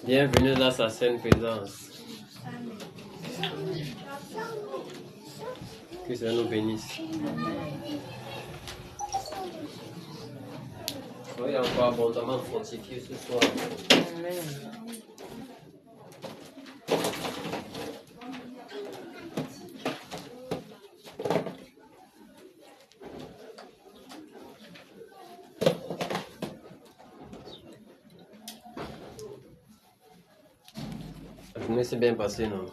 Bienvenue dans sa sainte présence. Que ça nous bénisse. Soyez encore abondamment fortifiés ce soir. Amen. La journée s'est bien passée, non?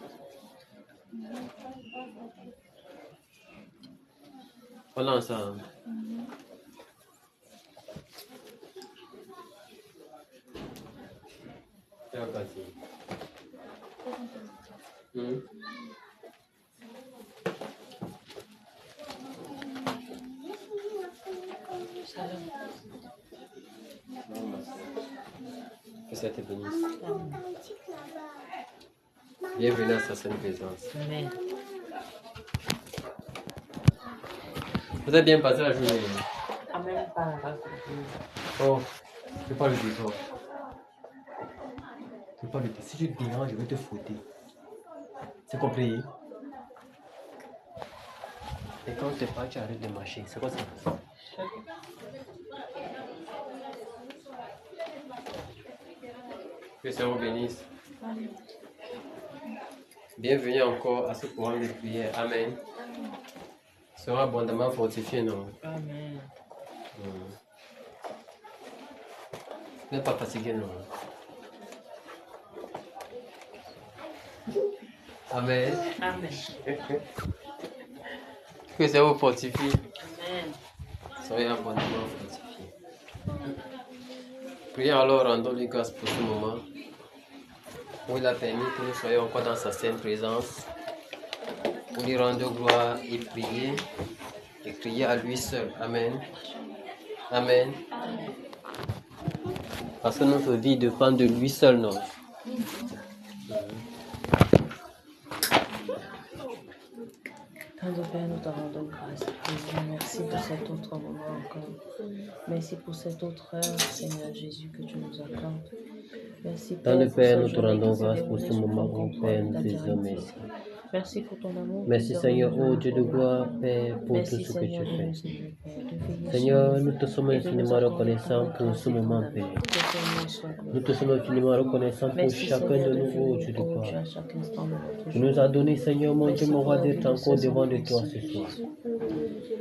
Voilà ensemble. C'est bien passé. Que ça te bénisse. Bienvenue à sa sainte présence. Amen. Vous avez bien passé la journée? Amen. Oh, je parle du fort. Je parle de si je te dérange, je vais te fouetter. C'est compris? Et quand tu pars, tu arrêtes de marcher. C'est quoi ça? Que ça vous bénisse. Bienvenue encore à ce programme de prière. Amen. Sera abondamment fortifié, non? Amen. Vous n'êtes pas fatigué, non? Amen. Amen. Que ça vous fortifie. Amen. Soyez abondamment fortifiés. Prions alors, rendons-lui grâce pour ce moment où il a permis que nous soyons encore dans sa sainte présence, pour lui rendre gloire et crier à lui seul. Amen. Amen. Parce que notre vie dépend de lui seul, non? Tendre Père, nous te rendons grâce. Merci pour cet autre moment encore. Merci pour cette autre heure, Seigneur Jésus, que tu nous accordes. Merci Dans le Père, nous cette te journée rendons qui s'est grâce pour ce déroulée sous moment, ton ô contrôle Père, et nous ta te disons direction. merci. Merci pour ton amour. Merci Seigneur, ô Dieu de gloire, Père, pour tout Merci ce que Seigneur tu de fais. nous aimer, Père, de veiller Seigneur, sur nous te sommes et de nous infiniment accorder reconnaissants tant de pour grâce ce et tant moment, d'amour. Père. Que ton nom soit Nous te sommes infiniment reconnaissants pour Merci chacun Seigneur de de nous, ô venir, Dieu de oh gloire. Dieu, à chaque instant de notre Tu nous jour. as donné, Seigneur, mon Dieu, Merci mon pour roi, la vie d'être de encore ces devant enfants de toi ici, ce soir. Jésus.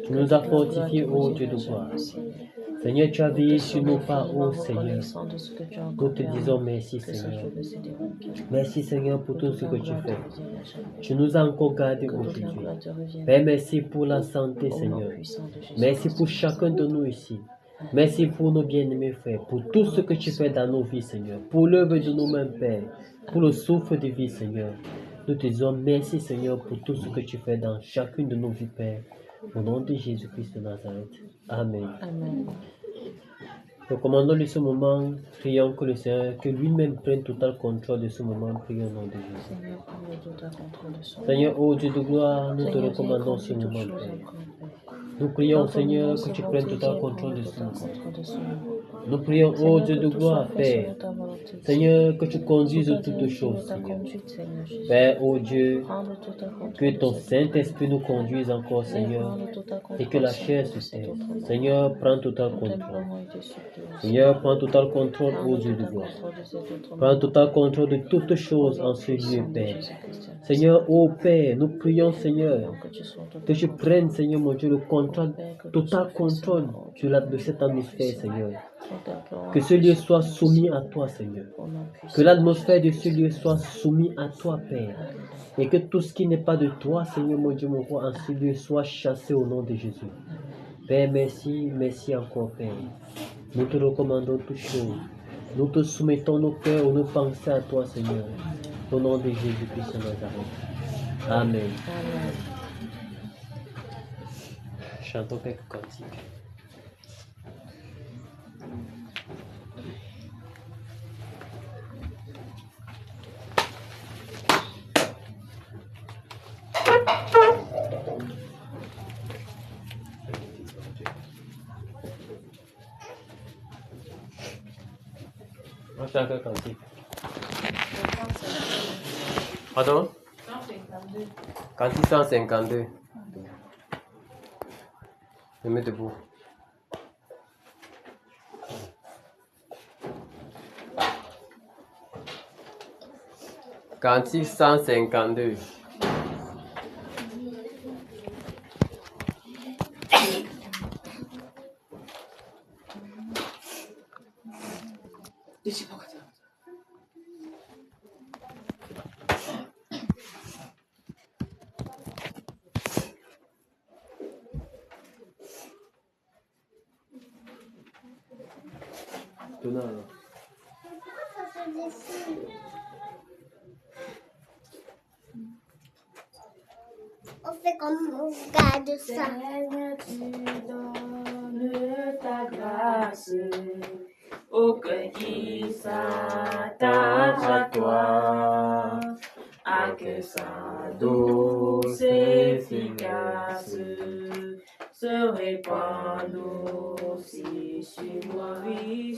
Tu nous as Que toute gloire fortifiés, te ô revienne Dieu de à gloire. jamais, Seigneur. Seigneur, tu as Nous te veillé sur sommes nos pas, ô infiniment Seigneur. reconnaissants de ce que tu as Nous encore te permis disons merci, que ce Seigneur. jour de se déroule. Merci, Seigneur, pour Que tout toute ce la que tu gloire te fais. revienne à jamais. Tu nous as encore gardés Que toute la aujourd'hui. gloire te revienne. Père, merci pour la santé, Au nom Seigneur. puissant de Jésus. Merci pour chacun de nous ici. Merci pour nos bien-aimés frères, pour tout ce que tu fais dans nos vies, Seigneur. Pour l'œuvre de nous-mêmes, Père. Pour le souffle de vie, Seigneur. Nous te disons merci, Seigneur, pour tout ce que tu fais dans chacune de nos vies, Père. Au nom de Jésus-Christ de Nazareth. Amen. Amen. Recommandons-lui ce moment, prions que le Seigneur, que lui-même prenne total contrôle de ce moment, prions au nom de Jésus. Seigneur, prends le total contrôle de son Seigneur, ô Dieu de gloire, nous te Seigneur, viens recommandons ce accomplir toutes moment, choses Père. encore, Père. Nous prions, Dans ton Seigneur, nom, que tu Seigneur, prennes Dieu, total viens contrôle prendre de le ce total moment. contrôle de ce moment. Nous prions, ô Seigneur, Dieu que de tout soit gloire, fait Père. selon ta volonté. Seigneur, que tu conduises Sous ta toutes direction choses, et ta Seigneur. conduite, Seigneur Jésus. Père, ô Dieu, Prends le total contrôle que de ton cet Saint-Esprit nous conduise encore, Viens Seigneur, prendre le total et que contrôle, la Seigneur, chair de se cet taise. autre moment. Seigneur, prends total Nous contrôle. t'implorons et te supplions. Seigneur, prends total contrôle, Prends ô le Dieu de total gloire. contrôle de cet autre Prends moment. total contrôle de toutes choses Au en nom ce lieu, puissant de Père. Jésus-Christ. Seigneur, ô Père, nous prions, Seigneur, Prions que tu sois au total que tu contrôle. prennes, Seigneur mon Dieu, le contrôle, Père, que tout total soit fait, contrôle Seigneur, au Dieu. de cet hémisphère, Seigneur. Nous t'implorons Que et ce te lieu soit supplions, soumis Seigneur. à toi, Seigneur. Au nom puissant Que de l'atmosphère de ce Jésus-Christ. lieu soit soumise à toi, Père. Et que tout ce qui n'est pas de toi, Seigneur mon Dieu, mon roi, en ce lieu soit chassé au nom de Jésus. Père, merci, merci encore, Père. Nous te recommandons toutes choses. Nous te soumettons nos cœurs ou nos pensées à toi, Seigneur. Au nom de Jésus-Christ de Nazareth. Amen. Amen. Chantons quelques cantiques. On chante quelques cantiques. Pardon? 152. Cantique 152. Je me mets debout. Cantique 152. On fait comme on regarde ça. Seigneur, tu donnes ta grâce au cœur qui s'attache à toi, à que sa douce et efficace se répande aussi sur moi, oui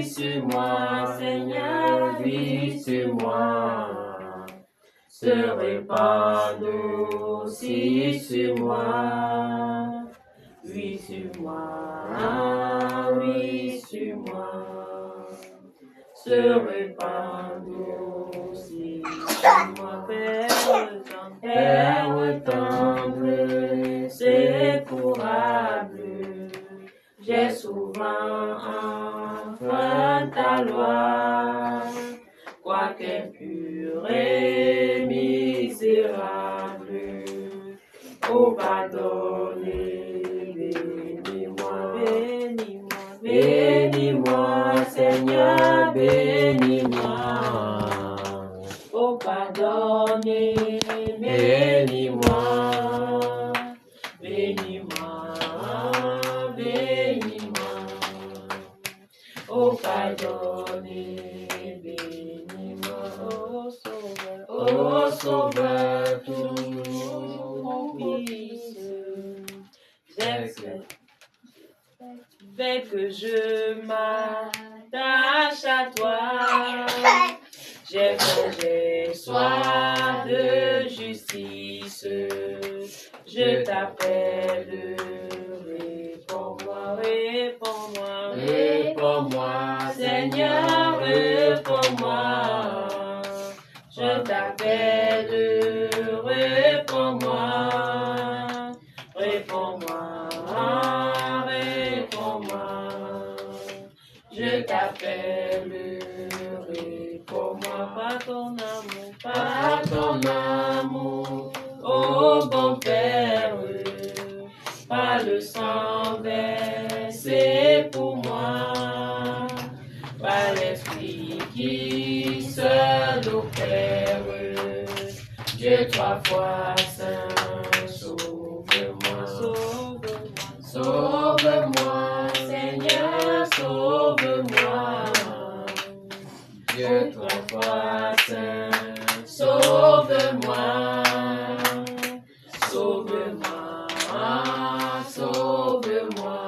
sur moi, Seigneur, oui sur moi, se répande aussi sur moi, oui sur moi, oui sur moi, se répand aussi sur moi, Père tendre, secourable, j'ai souvent enfreint ta loi, quoique impur et misérable, oh pardonnez, bénis-moi, bénis-moi, bénis-moi, Seigneur, bénis-moi, oh pardonnez, bénis-moi, bénis-moi, bénis-moi, oh pardonnez, bénis-moi, oh sauveur, toujours propice, fais que je m'attache à toi, j'ai faim, j'ai soif de justice, je t'appelle, réponds-moi, réponds-moi, réponds-moi, Seigneur, réponds-moi, je t'appelle, réponds-moi, réponds-moi, réponds-moi, je t'appelle, réponds-moi par ton amour, ô bon Père, par le sang versé pour moi, par l'esprit qui seul opère, Dieu trois fois saint, sauve-moi, sauve-moi, sauve-moi, Seigneur, sauve-moi, Dieu trois fois saint, sauve-moi, sauve-moi, sauve-moi,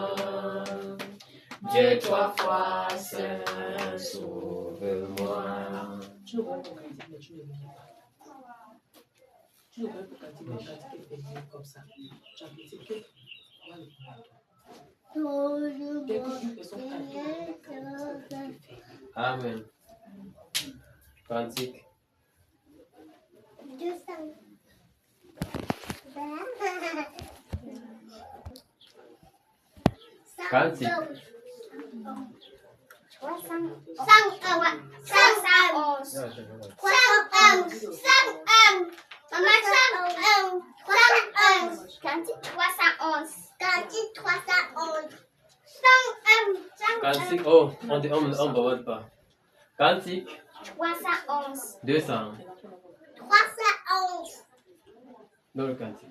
Dieu trois fois saint, sauve-moi. Tu ne vois pas cantique, mais tu ne viens pas. Tu ne vois pas cantique, mais cantique est comme ça. Tu as petit que dès qu'une personne cantique, Amen. Cantique. 200. Cantique. 311. Cantique. Oh, on ne vote pas. Cantique. 311. 200. 311. Dans le cantique.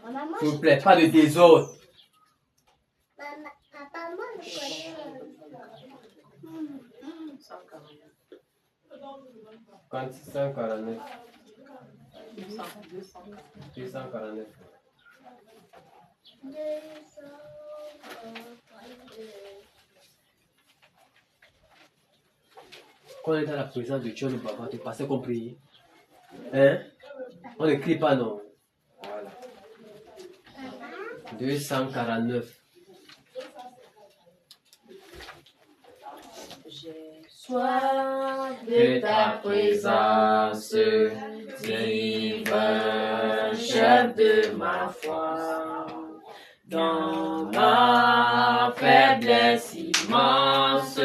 Maman, S'il vous plaît, pas de désordre. Papa, moi, je connais. Cantique 149. 249. 242. Quand on est dans la présence de Dieu, on ne va pas te passer qu'on prie. Hein? On ne crie pas, non. Voilà. 249. J'ai soif de ta présence, divin chef de ma foi. Dans ma faiblesse immense,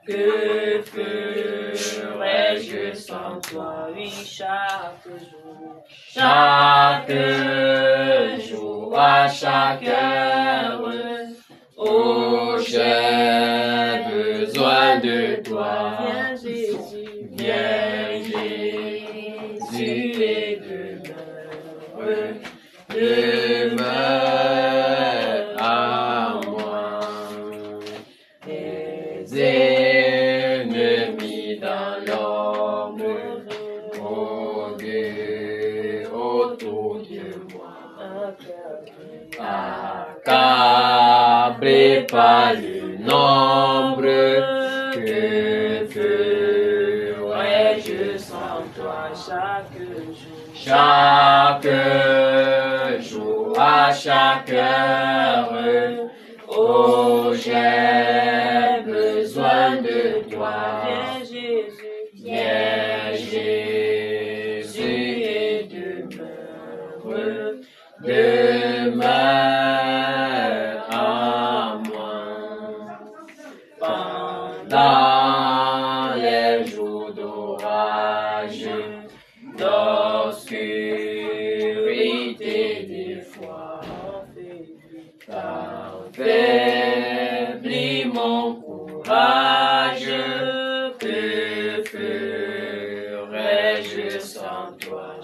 que ferais-je sans toi, oui, chaque jour, à chaque heure, oh, j'ai besoin de toi, viens Jésus, et demeure à moi. Les ennemis dans l'ombre autour de moi, accablé par le nombre, que ferais-je sans toi chaque jour, à chaque heure, oh, j'ai besoin de toi, viens Jésus, et demeure à moi. Pendant les jours d'orage, d'obscurité, des fois affaiblit mon courage, que ferais-je sans toi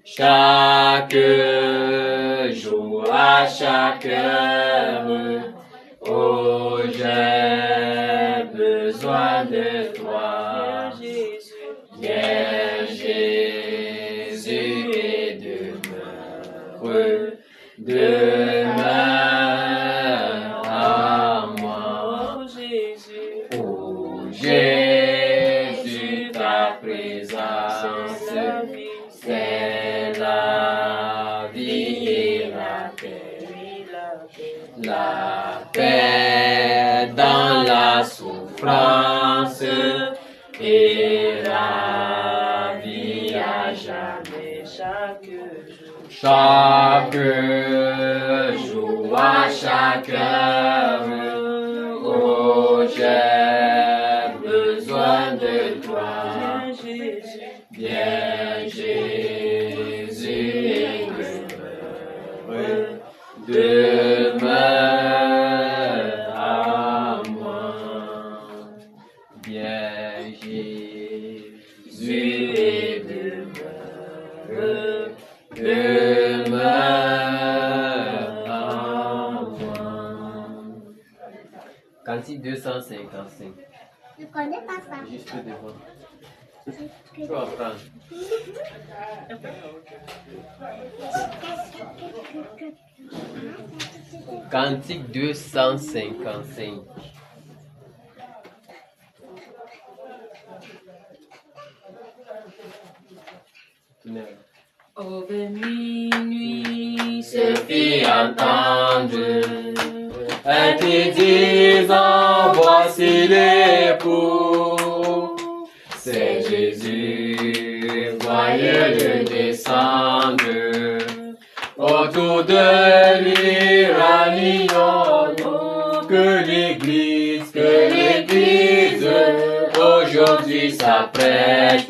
chaque jour, à chaque heure, oh, j'ai besoin de toi, viens Jésus, et demeure à moi. Oh Jésus, ta présence, c'est la vie et la paix. La paix dans la souffrance et la vie à jamais, chaque jour, à chaque heure, oh, j'ai besoin de toi, viens Jésus, et demeure à moi, viens Jésus, et demeure à moi. Cantique 255. Je connais pas ça. Juste devant. Tu vas apprendre. Cantique 255. Au minuit se fit entendre un cri disant voici l'époux. C'est Jésus, voyez-le descendre. Autour de lui rallions que l'Église aujourd'hui s'apprête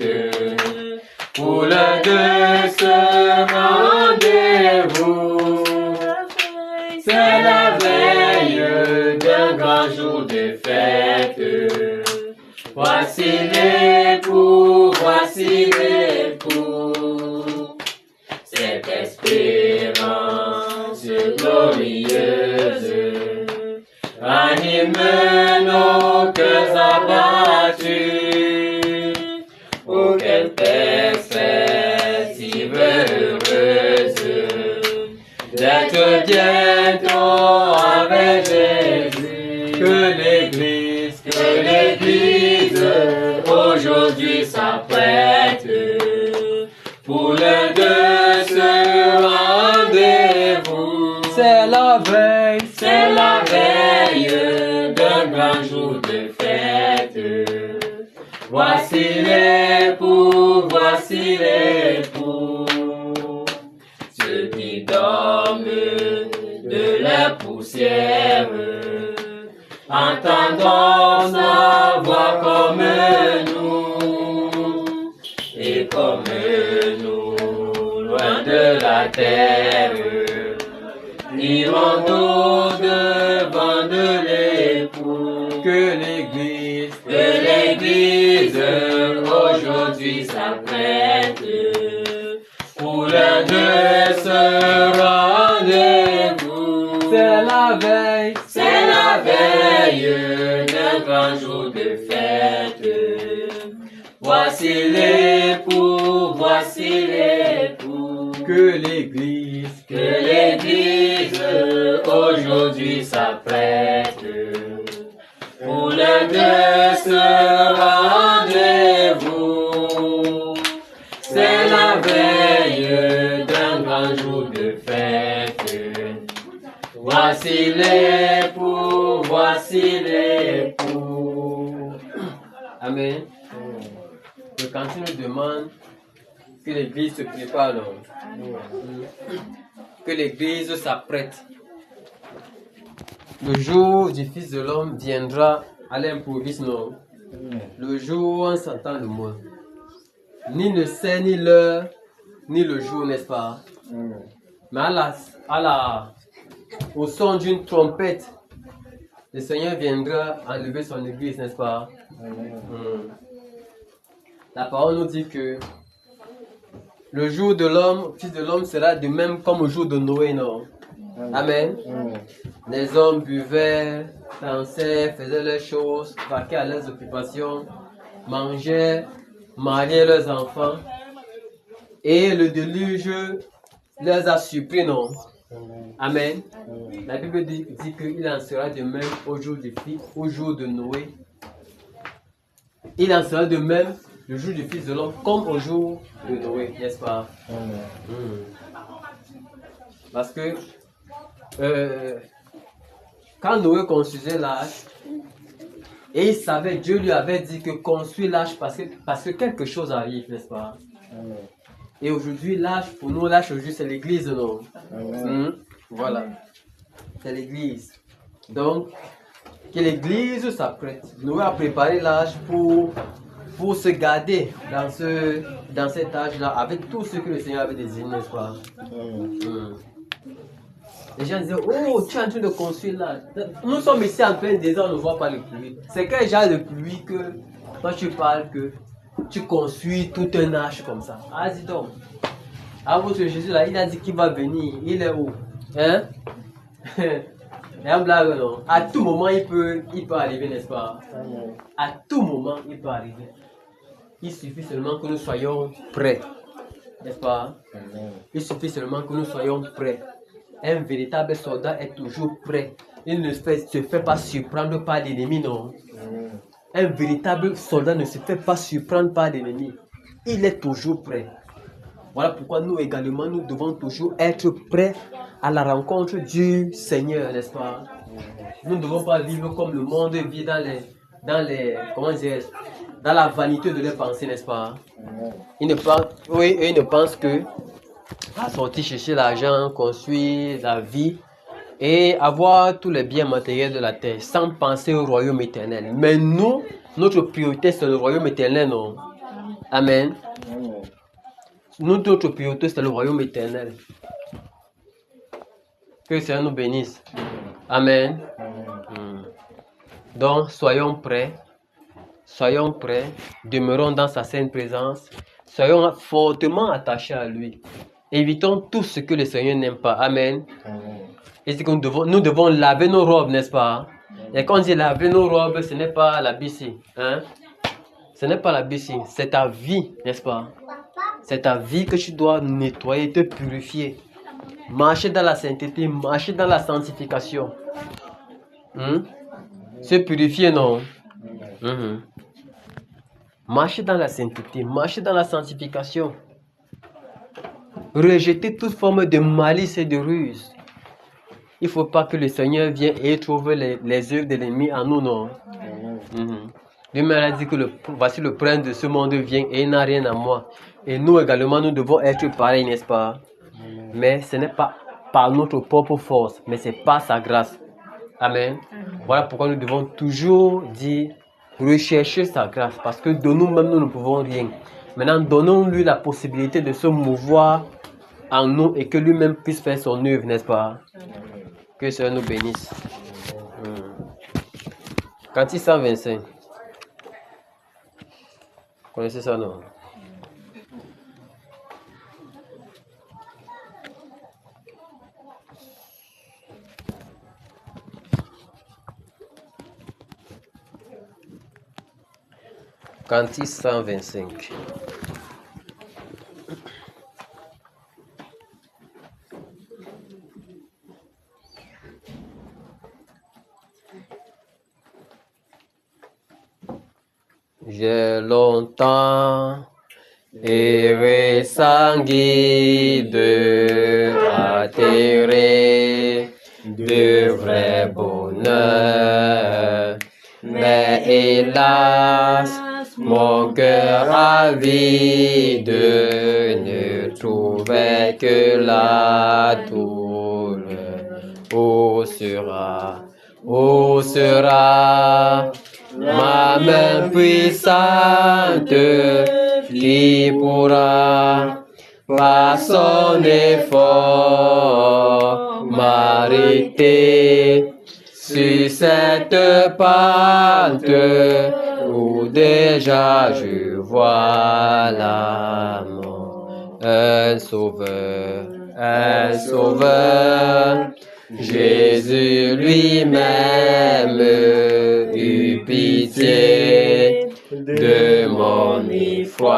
pour l'un de ce rendez-vous. C'est la veille d'un grand jour de fête. Voici l'époux, cette espérance glorieuse anime nos cœurs abattus. Oh, quelle perspective heureuse d'être bientôt avec Jésus. Que l'Église C'est la veille, c'est la veille d'un grand jour de fête. Voici l'époux, voici l'époux. Ceux qui dorment de la poussière, entendons sa voix comme nous, et comme nous, loin de la terre, irons tous devant de l'époux. que l'Église Aujourd'hui s'apprête pour l'un de ce rendez-vous. c'est la veille, C'est la veille d'un grand jour de fête. Voici l'époux, voici l'époux. que l'Église Que l'Église aujourd'hui s'apprête pour l'un de ce rendez-vous. C'est la veille d'un grand jour de fête. Voici l'époux, voici l'époux. Amen. Le cantique nous demande que l'Église se prépare, non? Que l'Église s'apprête. Le jour du Fils de l'homme viendra à l'improviste, non? Le jour où on s'entend le mot. Ni ne sait ni l'heure, ni le jour, n'est-ce pas? Mais au son d'une trompette, le Seigneur viendra enlever son Église, n'est-ce pas? La parole nous dit que le jour de l'homme, Fils de l'homme, sera de même comme au jour de Noé, non? Amen. Les hommes buvaient, dansaient, faisaient leurs choses, vaquaient à leurs occupations, mangeaient, mariaient leurs enfants. Et le déluge les a surpris, non? Amen. La Bible dit qu'il en sera de même au jour de Noé. Il en sera de même le jour du Fils de l'homme comme au jour de Noé, n'est-ce pas? Parce que quand Noé construisait l'arche, et il savait, Dieu lui avait dit que construire l'arche parce que quelque chose arrive, n'est-ce pas? Et aujourd'hui, l'arche, pour nous, l'arche aujourd'hui, c'est l'église, non? Voilà. C'est l'église. Donc, que l'église s'apprête. Noé a préparé l'arche pour se garder dans cet âge-là avec tout ce que le Seigneur avait désigné, n'est-ce pas? Les gens disaient, oh, tu es en train de construire là. Nous sommes ici en plein désert, on ne voit pas le pluie. C'est quel genre de pluie que toi tu parles que tu construis tout un arche comme ça? Ah, dis donc. Ah, votre Jésus là, il a dit qu'il va venir. Il est où? Hein? C'est un blague, non? À tout moment, il peut arriver, n'est-ce pas? À tout moment, il peut arriver. Il suffit seulement que nous soyons prêts. N'est-ce pas? Il suffit seulement que nous soyons prêts. Un véritable soldat est toujours prêt. Il ne se fait pas surprendre par l'ennemi, non? Un véritable soldat ne se fait pas surprendre par l'ennemi. Il est toujours prêt. Voilà pourquoi nous également, nous devons toujours être prêts à la rencontre du Seigneur, n'est-ce pas? Nous ne devons pas vivre comme le monde vit dans la vanité de leurs pensées, n'est-ce pas? Ils ne pensent que à sortir chercher l'argent, construire la vie et avoir tous les biens matériels de la terre sans penser au royaume éternel. Mais nous, notre priorité c'est le royaume éternel, non? Amen. Notre priorité c'est le royaume éternel. Que le Seigneur nous bénisse. Amen. Donc soyons prêts, demeurons dans sa sainte présence, soyons fortement attachés à lui. Évitons tout ce que le Seigneur n'aime pas. Amen. Et c'est que nous devons laver nos robes, n'est-ce pas? Et quand on dit laver nos robes, ce n'est pas la BC. Hein? Ce n'est pas la BC, c'est ta vie, n'est-ce pas? C'est ta vie que tu dois nettoyer, te purifier. Marcher dans la sainteté, marcher dans la sanctification. Se purifier, non? Marcher dans la sainteté, marcher dans la sanctification. Rejeter toute forme de malice et de ruse. il ne faut pas que le Seigneur vienne et trouve les œuvres de l'ennemi en nous, non. Lui-même a dit que voici le prince de ce monde vient et il n'a rien à moi. Et nous également, nous devons être pareils, n'est-ce pas? Mais ce n'est pas par notre propre force, mais c'est par sa grâce. Amen. Voilà pourquoi nous devons toujours dire, rechercher sa grâce, parce que de nous-mêmes, nous ne pouvons rien. Maintenant, donnons-lui la possibilité de se mouvoir en nous et que lui-même puisse faire son œuvre, n'est-ce pas? Que le Seigneur nous bénisse. Cantique 125. Vous connaissez ça, non? Cantique 125. J'ai longtemps erré sans guide, atterré de vrai bonheur, mais hélas, mon cœur avide ne trouvait que la douleur. Où sera ma main puissante qui pourra par son effort m'arrêter sur cette pente où déjà je vois la mort. Un sauveur, Jésus lui-même eut pitié de mon effroi.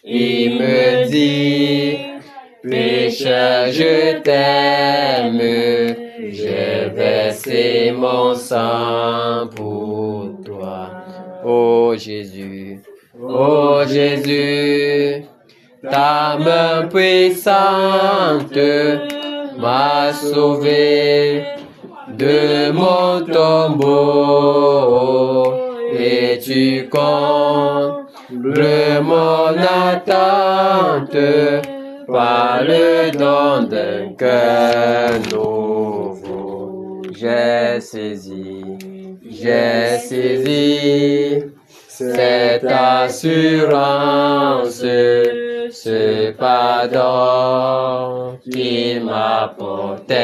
Il me dit, pécheur, je t'aime, j'ai versé mon sang pour toi. Oh Jésus, ta main puissante m'a sauvé de mon tombeau et tu combles mon attente par le don d'un cœur nouveau. J'ai saisi cette assurance, ce pardon qu'il m'apportait.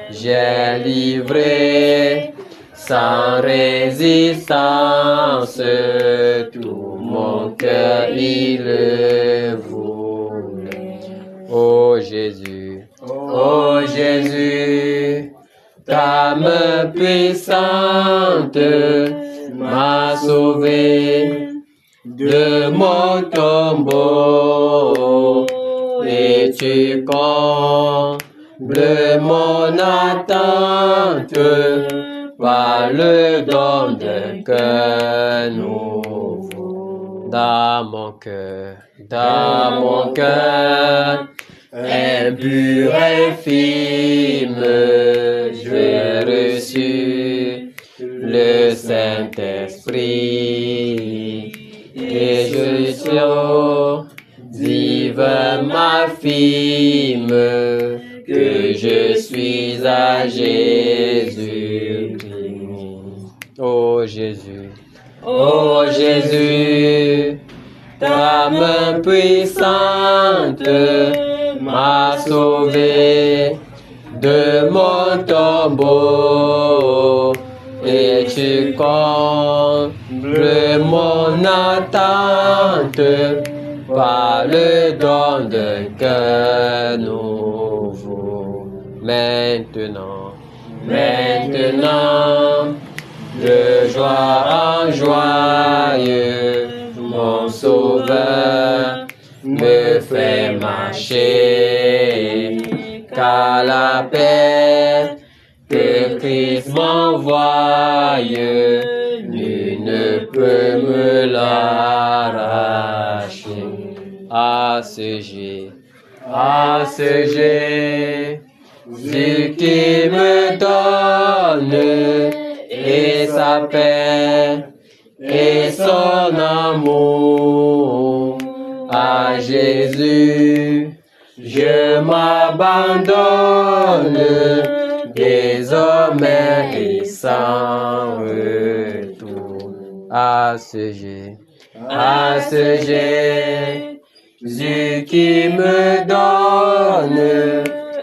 J'ai livré sans résistance tout mon cœur, il le voulait. Oh Jésus, ta main puissante m'a sauvé de mon tombeau et tu combles mon attente par le don d'un cœur nouveau. Dans mon cœur, impur et infime, j'ai reçu le Saint-Esprit et je suis divin m'affirme que je suis à Jésus. Oh Jésus, ta main puissante m'a sauvé de mon tombeau et tu combles mon attente par le don d'un cœur nouveau. Maintenant, de joie en joyeux, mon Sauveur me fait marcher, car la paix que Christ m'envoie, nul ne peut me l'arracher. À ce à ce Jésus qui me donne et sa paix et son amour. À Jésus, je m'abandonne désormais et sans retour. À ce Jésus qui me donne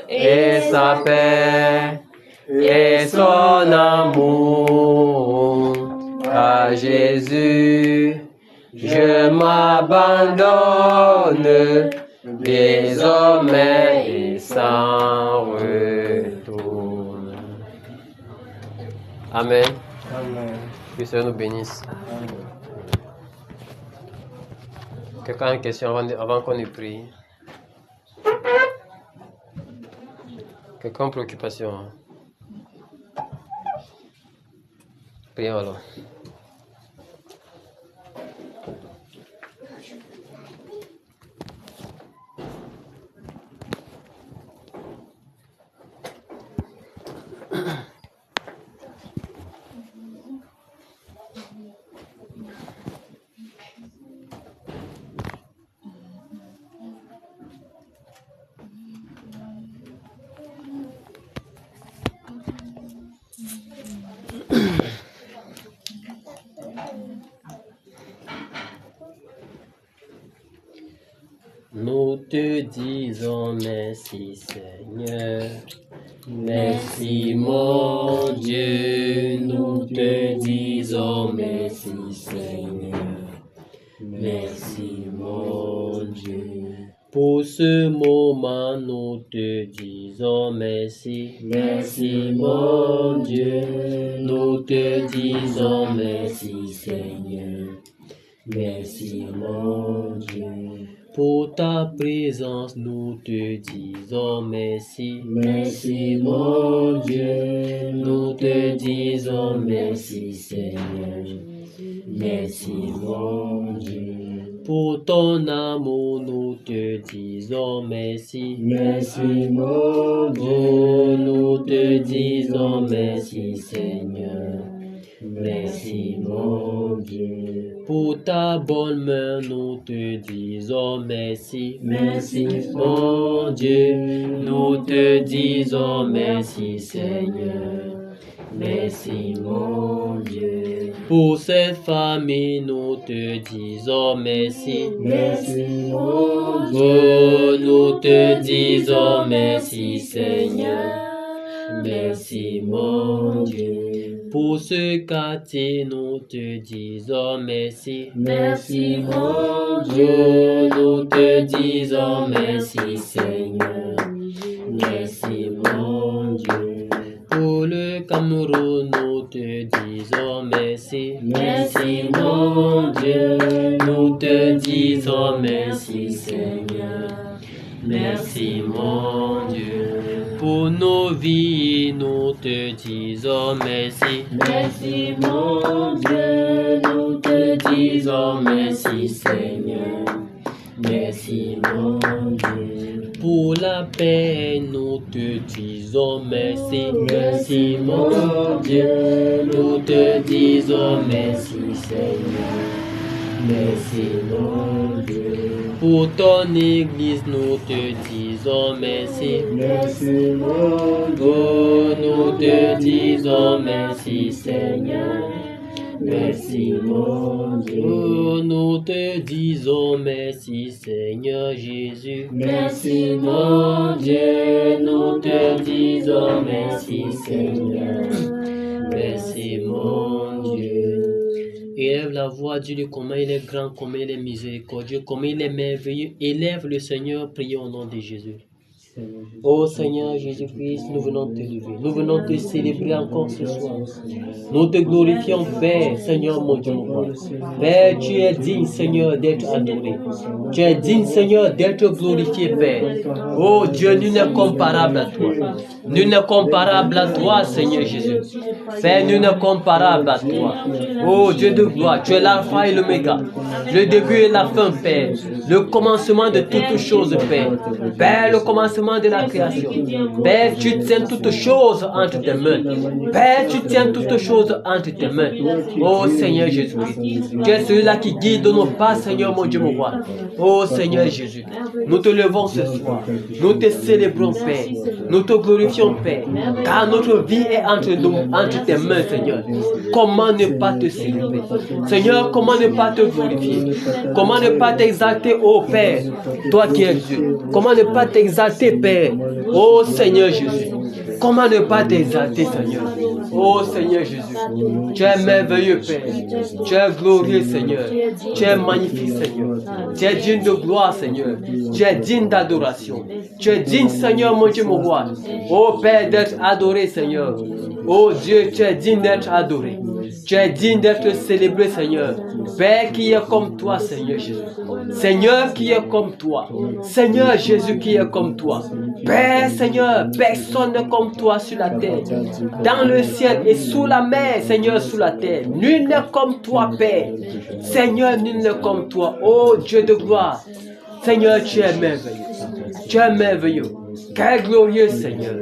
et sa paix et son amour. À Jésus, je m'abandonne désormais et sans retour. Amen. Amen. Que le Seigneur nous bénisse. Amen. Quelqu'un a une question avant qu'on ait prie? Quelqu'un a une préoccupation? Prions alors. Nous te disons merci Seigneur, merci mon Dieu, nous te disons merci Seigneur, merci mon Dieu. Pour ce moment nous te disons merci, merci mon Dieu, nous te disons merci Seigneur, merci mon Dieu. Pour ta présence, nous te disons merci. Merci mon Dieu, nous te disons merci Seigneur. Merci mon Dieu. Pour ton amour, nous te disons merci. Merci mon Dieu, nous te disons merci Seigneur. Merci mon Dieu. Pour ta bonne main, nous te disons merci. Merci mon Dieu, nous te disons merci Seigneur. Merci mon Dieu. Pour cette famille, nous te disons merci. Merci mon Dieu, nous te disons merci Seigneur. Merci mon Dieu. Pour ce quartier, nous te disons merci. Merci mon Dieu, nous te disons merci Seigneur. Merci mon Dieu. Pour le Cameroun, nous te disons merci. Merci mon Dieu, nous te disons merci Seigneur. Merci mon Dieu. Pour nos vies, nous te disons merci. Merci mon Dieu, nous te disons merci Seigneur. Merci mon Dieu. Pour la paix, nous te disons merci. Merci mon Dieu, nous te disons merci Seigneur. Merci mon Dieu. Pour ton église, nous te disons merci. Merci mon Dieu, nous te disons merci Seigneur. Merci mon Dieu, nous te disons merci Seigneur Jésus. Merci mon Dieu, nous te disons merci Seigneur. Merci mon Dieu. Élève la voix, dis-lui comment il est grand, comment il est miséricordieux, comment il est merveilleux. Élève le Seigneur, prions au nom de Jésus. Ô Seigneur Jésus-Christ, nous venons te lever. Nous venons te célébrer encore ce soir. Nous te glorifions, Père, Seigneur mon Dieu, mon roi. Père, tu es digne, Seigneur, d'être adoré. Tu es digne, Seigneur, d'être glorifié, Père. Oh Dieu, nul n'est comparable à toi. Nul n'est comparable à toi, Seigneur Jésus. Père, nul n'est comparable à toi. Oh Dieu de gloire, tu es l'alpha et l'oméga, le début et la fin, Père. Le commencement de toutes choses, Père. Père, le commencement de la création. Père, tu tiens toutes choses entre tes mains. Père, tu tiens toutes choses entre tes mains. Oh Seigneur Jésus-Christ, tu es celui-là qui guide nos pas, Seigneur mon Dieu, mon roi. Oh Seigneur Jésus, nous te levons ce soir. Nous te célébrons, Père. Nous te glorifions, Père. Car notre vie est entre nous, entre tes mains, Seigneur. Comment ne pas te célébrer? Seigneur, comment ne pas te glorifier? Comment ne pas t'exalter, ô Père, toi qui es Dieu? Comment ne pas t'exalter, Père? Ô Seigneur Jésus, comment ne pas t'exalter, Seigneur? Ô Seigneur Jésus, tu es merveilleux, Père. Tu es glorieux, Seigneur. Tu es magnifique, Seigneur. Tu es digne de gloire, Seigneur. Tu es digne d'adoration. Tu es digne, Seigneur, mon Dieu, mon roi. Ô Père, d'être adoré, Seigneur. Ô Dieu, tu es digne d'être adoré. Tu es digne d'être célébré, Seigneur. Père qui est comme toi, Seigneur Jésus. Seigneur qui est comme toi. Seigneur Jésus qui est comme toi. Père, Seigneur, personne n'est comme toi sur la terre. Dans le ciel et sous la mer, Seigneur, sous la terre. Nul n'est comme toi, Père. Seigneur, nul n'est comme toi. Oh Dieu de gloire. Seigneur, tu es merveilleux. Tu es merveilleux. Quel glorieux Seigneur.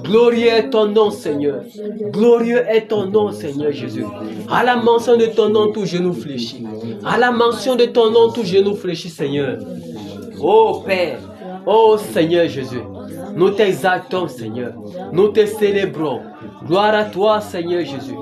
Glorieux est ton nom, Seigneur. Glorieux est ton nom, Seigneur Jésus. À la mention de ton nom, tout genou fléchit. À la mention de ton nom, tout genou fléchit, Seigneur. Oh Père, oh Seigneur Jésus. Nous t'exaltons, Seigneur. Nous te célébrons. Gloire à toi, Seigneur Jésus.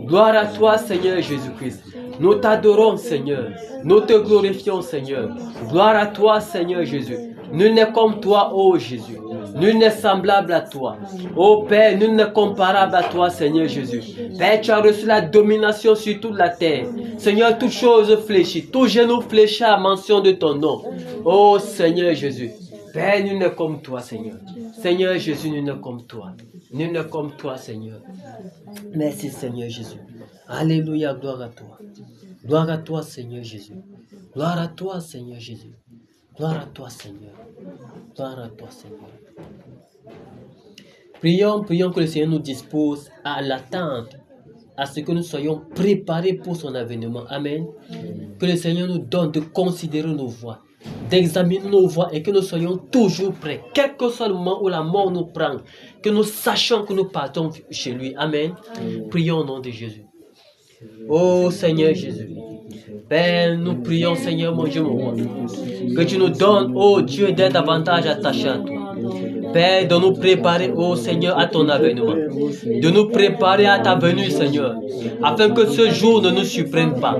Gloire à toi, Seigneur Jésus-Christ. Nous t'adorons, Seigneur. Nous te glorifions, Seigneur. Gloire à toi, Seigneur Jésus. Nul n'est comme toi, ô Jésus. Nul n'est semblable à toi. Ô Père, nul n'est comparable à toi, Seigneur Jésus. Père, tu as reçu la domination sur toute la terre. Seigneur, toute chose fléchit, tout genou fléchit à mention de ton nom. Ô Seigneur Jésus. Père, nul n'est comme toi, Seigneur. Seigneur Jésus, nul n'est comme toi. Nul n'est comme toi, Seigneur. Merci, Seigneur Jésus. Alléluia, gloire à toi. Gloire à toi, Seigneur Jésus. Gloire à toi, Seigneur Jésus. Gloire à toi, Seigneur. Gloire à toi, Seigneur. Prions que le Seigneur nous dispose à l'attente, à ce que nous soyons préparés pour son avènement. Amen. Que le Seigneur nous donne de considérer nos voies, d'examiner nos voies et que nous soyons toujours prêts, quel que soit le moment où la mort nous prend, que nous sachions que nous partons chez lui. Amen. Prions au nom de Jésus. Oh Seigneur Jésus. Père, nous prions, Seigneur, mon Dieu, mon roi, que tu nous donnes, oh Dieu, d'être davantage attachés à toi. Père, de nous préparer, oh Seigneur, à ton avènement. De nous préparer à ta venue, Seigneur, afin que ce jour ne nous surprenne pas.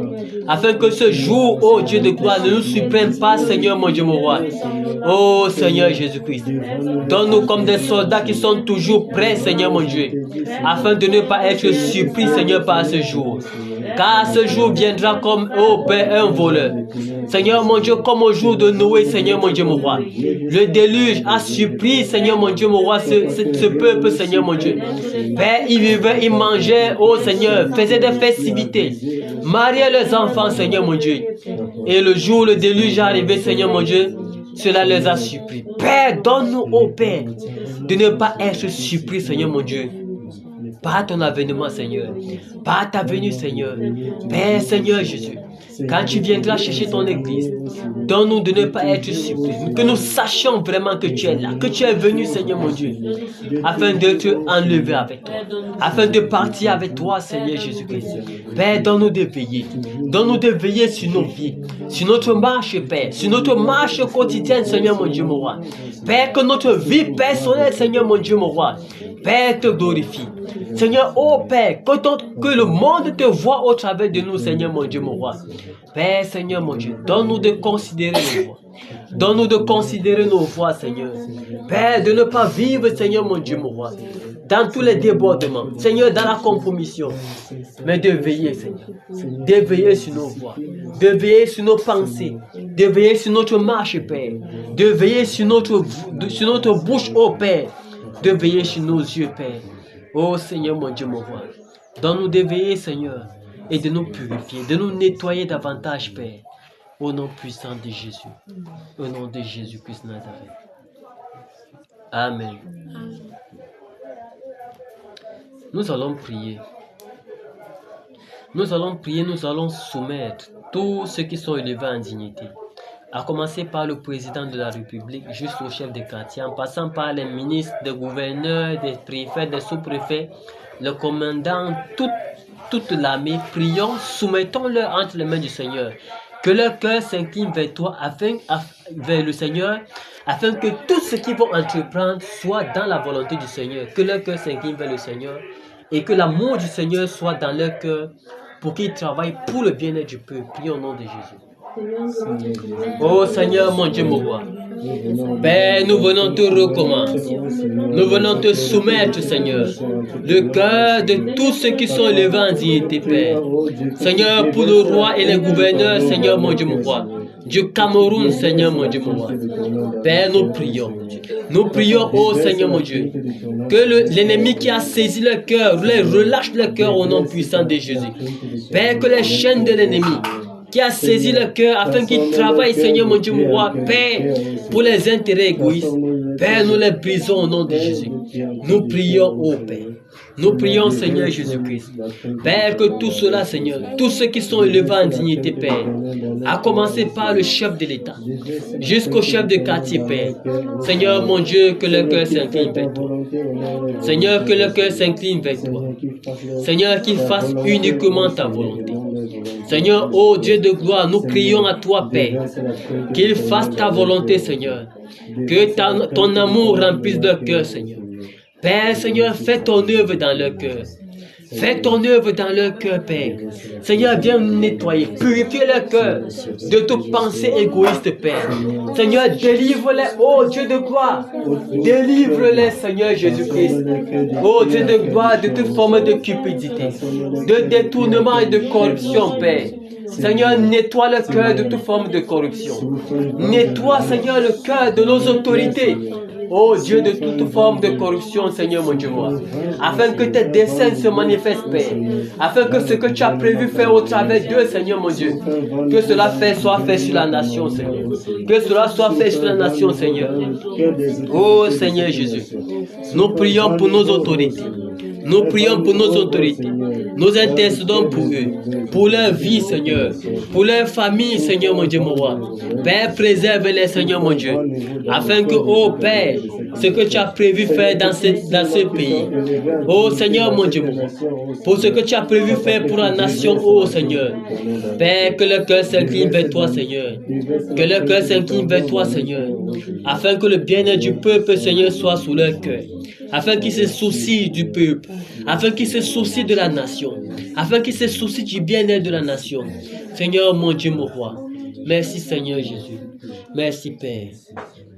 Afin que ce jour, oh Dieu de gloire, ne nous surprenne pas, Seigneur, mon Dieu, mon roi. Oh Seigneur Jésus-Christ, donne-nous comme des soldats qui sont toujours prêts, Seigneur, mon Dieu, afin de ne pas être surpris, Seigneur, par ce jour. Car ce jour viendra comme, oh Père, un voleur. Seigneur mon Dieu, comme au jour de Noé, Seigneur mon Dieu, mon roi. Le déluge a surpris, Seigneur mon Dieu, mon roi, ce peuple, Seigneur mon Dieu. Père, ils vivaient, ils mangeaient, oh Seigneur, faisaient des festivités, mariaient leurs enfants, Seigneur mon Dieu. Et le jour où le déluge est arrivé, Seigneur mon Dieu, cela les a surpris. Père, donne-nous, oh Père, de ne pas être surpris, Seigneur mon Dieu, par ton avènement, Seigneur, par ta venue, Seigneur. Père, Seigneur Jésus, quand tu viendras chercher ton église, donne-nous de ne pas être surpris, que nous sachions vraiment que tu es là, que tu es venu, Seigneur mon Dieu, afin de te enlever avec toi, afin de partir avec toi, Seigneur Jésus-Christ. Père, donne-nous de veiller. Donne-nous de veiller sur nos vies, sur notre marche, Père, sur notre marche quotidienne, Seigneur mon Dieu, mon roi. Père, que notre vie personnelle, Seigneur mon Dieu, mon roi, Père, te glorifie. Seigneur, oh Père, que le monde te voit au travers de nous, Seigneur mon Dieu, mon roi. Père, Seigneur mon Dieu, donne-nous de considérer nos voies. Donne-nous de considérer nos voies, Seigneur. Père, de ne pas vivre, Seigneur, mon Dieu, mon roi, dans tous les débordements, Seigneur, dans la compromission, mais de veiller, Seigneur, de veiller sur nos voies, de veiller sur nos pensées, de veiller sur notre marche, Père, de veiller sur notre bouche, ô Père, de veiller sur nos yeux, Père. Ô Seigneur, mon Dieu, mon roi, donne-nous de veiller, Seigneur, et de nous purifier, de nous nettoyer davantage, Père, au nom puissant de Jésus, au nom de Jésus-Christ Nazareth. Amen. Nous allons prier. Nous allons prier, nous allons soumettre tous ceux qui sont élevés en dignité. À commencer par le président de la République, jusqu'au chef de quartier, en passant par les ministres, des gouverneurs, des préfets, des sous-préfets, le commandant, toute l'armée. Prions, soumettons-leur entre les mains du Seigneur. Que leur cœur s'incline vers toi, vers le Seigneur, afin que tout ce qu'ils vont entreprendre soit dans la volonté du Seigneur. Que leur cœur s'incline vers le Seigneur et que l'amour du Seigneur soit dans leur cœur pour qu'ils travaillent pour le bien-être du peuple. Prions au nom de Jésus. Oh Seigneur, mon Dieu, mon roi. Père, nous venons te recommander. Nous venons te soumettre, Seigneur, le cœur de tous ceux qui sont élevés en dignité, Père. Seigneur, pour le roi et les gouverneurs, Seigneur, mon Dieu, mon roi. Du Cameroun, Seigneur, mon Dieu, mon roi. Père, nous prions. Nous prions, oh Seigneur, mon Dieu, que l'ennemi qui a saisi le cœur, relâche le cœur au nom puissant de Jésus. Père, que les chaînes de l'ennemi qui a saisi le cœur afin qu'il travaille, Seigneur, mon Dieu, mon roi, Père, pour les intérêts égoïstes. Père, nous les brisons au nom de Jésus. Nous prions, ô Père. Nous prions, Seigneur Jésus-Christ. Père, que tout cela, Seigneur, tous ceux qui sont élevés en dignité, Père, à commencer par le chef de l'État, jusqu'au chef de quartier, Père. Seigneur, mon Dieu, que le cœur s'incline vers toi. Seigneur, que le cœur s'incline vers toi. Seigneur, qu'il fasse uniquement ta volonté. Seigneur, ô Dieu de gloire, nous crions à toi, Père, qu'il fasse ta volonté, Seigneur. Que ton amour remplisse leur cœur, Seigneur. Père, Seigneur, fais ton œuvre dans leur cœur. Fais ton œuvre dans leur cœur, Père. Seigneur, viens nettoyer, purifier leur cœur de toute pensée égoïste, Père. Seigneur, délivre-les, ô Dieu de gloire. Délivre-les, Seigneur Jésus-Christ. Ô Dieu de gloire, de toute forme de cupidité, de détournement et de corruption, Père. Seigneur, nettoie le cœur de toute forme de corruption. Nettoie, Seigneur, le cœur de nos autorités. Oh Dieu, de toute forme de corruption, Seigneur mon Dieu, moi, afin que tes desseins se manifestent, Père, afin que ce que tu as prévu faire au travers d'eux, Seigneur mon Dieu, que cela soit fait sur la nation, Seigneur, que cela soit fait sur la nation, Seigneur. Oh Seigneur Jésus, nous prions pour nos autorités. Nous prions pour nos autorités. Nous intercédons pour eux, pour leur vie, Seigneur, pour leur famille, Seigneur mon Dieu, mon roi. Père, préserve-les, Seigneur mon Dieu, afin que, oh Père, ce que tu as prévu faire dans ce pays, oh Seigneur mon Dieu, mon roi, pour ce que tu as prévu faire pour la nation, oh Seigneur, Père, que le cœur s'incline vers toi, Seigneur, que le cœur s'incline vers toi, Seigneur, afin que le bien-être du peuple, Seigneur, soit sous leur cœur, afin qu'ils se soucient du peuple, afin qu'ils se soucient de la nation, afin qu'ils se soucient du bien-être de la nation. Seigneur, mon Dieu, mon roi, merci Seigneur Jésus, merci Père,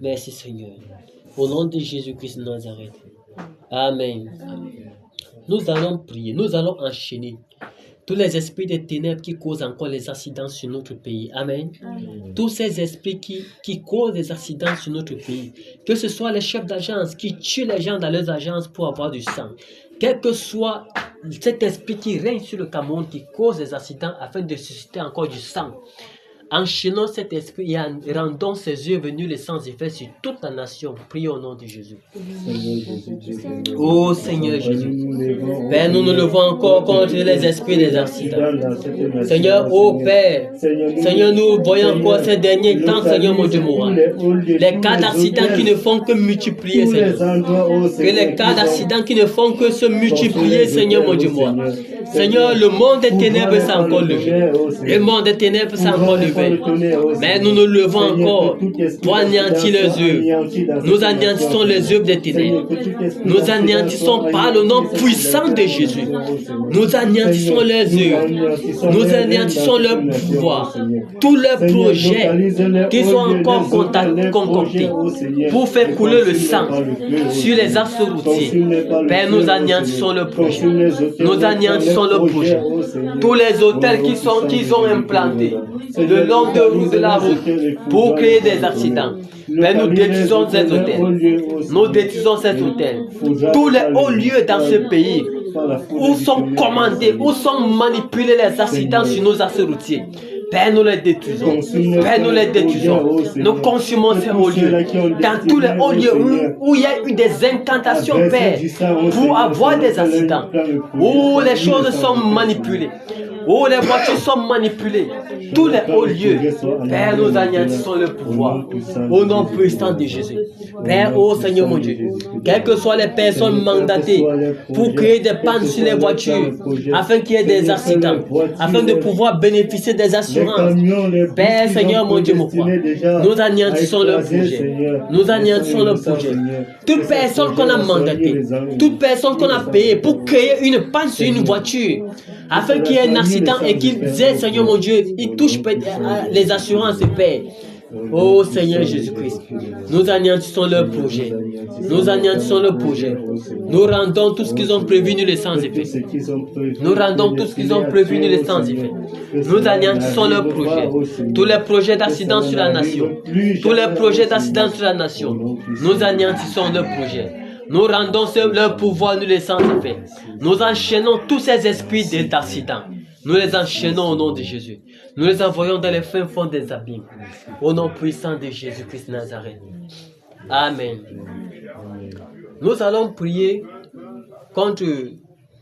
merci Seigneur. Au nom de Jésus-Christ de Nazareth. Amen. Nous allons prier, nous allons enchaîner tous les esprits des ténèbres qui causent encore les accidents sur notre pays. Amen. Tous ces esprits qui causent des accidents sur notre pays, que ce soit les chefs d'agence qui tuent les gens dans leurs agences pour avoir du sang, quel que soit cet esprit qui règne sur le Cameroun, qui cause des accidents afin de susciter encore du sang. Enchaînons cet esprit et rendons ses yeux venus les sans effet sur toute la nation. Prions au nom de Jésus. Oh Seigneur Jésus. Père, nous nous levons encore contre les esprits des accidents. Seigneur, oh Père, Seigneur, nous voyons encore ces derniers temps, Seigneur mon Dieu, les cas d'accidents qui ne font que multiplier, Seigneur. Que les cas d'accidents qui ne font que se multiplier, Seigneur mon Dieu, Seigneur, le monde des ténèbres s'est encore levé. Le monde des ténèbres s'est encore levé. fait. Mais nous nous levons encore pour anéantir les œuvres. Nous anéantissons les œuvres des ténèbres. Nous anéantissons par le nom puissant de Jésus. Nous anéantissons les œuvres. Nous anéantissons leur pouvoir. Tous les projets qui sont encore concoctés pour faire couler le sang sur les axes routiers. Père, nous anéantissons le projet. Nous anéantissons le projet. Tous les hôtels qu'ils ont implantés le long de la route pour créer des accidents. Père, nous détruisons ces hôtels. Nous détruisons ces hôtels. Tous les hauts lieux dans ce pays où sont commandés, où sont manipulés les accidents sur nos axes routiers. Père, nous les détruisons. Père, nous les détruisons. Nous consumons ces hauts lieux. Dans tous les hauts lieux où il y a eu des incantations, Père, pour avoir des accidents, où les choses sont manipulées, où les voitures sont manipulées, tous les hauts lieux, Père, nous anéantissons le pouvoir au nom puissant de Jésus. Père, ô Seigneur mon Dieu, quelles que soient les personnes mandatées pour créer des pannes sur les voitures, afin qu'il y ait des accidents, afin de pouvoir bénéficier des assurances, Père, Seigneur mon Dieu, mon roi, nous anéantissons le projet. Nous anéantissons le projet. Toute personne qu'on a mandatée, toute personne qu'on a payée pour créer une panne sur une voiture, afin qu'il y ait un accident et qu'ils aient, Seigneur mon Dieu, ils touchent les assurances, Père. Oh Seigneur Jésus-Christ, nous anéantissons leur projet. Nous anéantissons leur projet. Nous rendons tout ce qu'ils ont prévu nul et sans effet. Nous rendons tout ce qu'ils ont prévu nul et sans effet. Nous anéantissons leur projet. Tous les projets d'accident sur la nation. Tous les projets d'accident sur la nation. Nous anéantissons leur projet. Nous rendons leur pouvoir nul et sans effet. Nous enchaînons tous ces esprits d'accident. Nous les enchaînons au nom de Jésus. Nous les envoyons dans les fins fonds des abîmes. Au nom puissant de Jésus-Christ Nazareth. Amen. Nous allons prier contre